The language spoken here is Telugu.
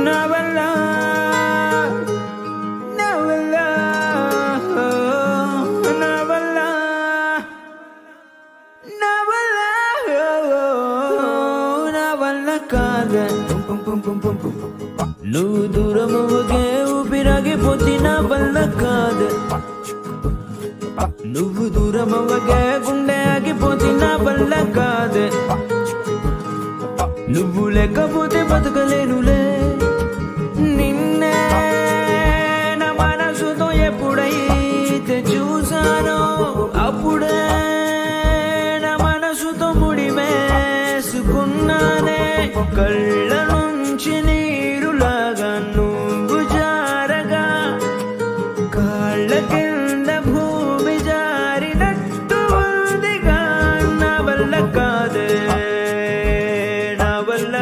నా వల్ల నా వల్ల నా వల్ల నా వల్ల నా వల్ల కాదే నువ్వు దూరమవ్వగే ఊపిరాగిపోతే నా వల్ల కాదే నువ్వు దూరమవ్వగే గుండె ఆగిపోతే నా వల్ల కాదే నువ్వు లేకపోతే బతకలేనులే నిన్నే నా మనసుతో ఎప్పుడైతే చూసానో అప్పుడే నా మనసుతో ముడివేసుకున్నానే కళ్ళ నుంచి నీరులాగా నువ్వు జారగా కాళ్ళ కింద భూమి జారినట్టు ఉందిగా నా వల్ల కాదే నా వల్ల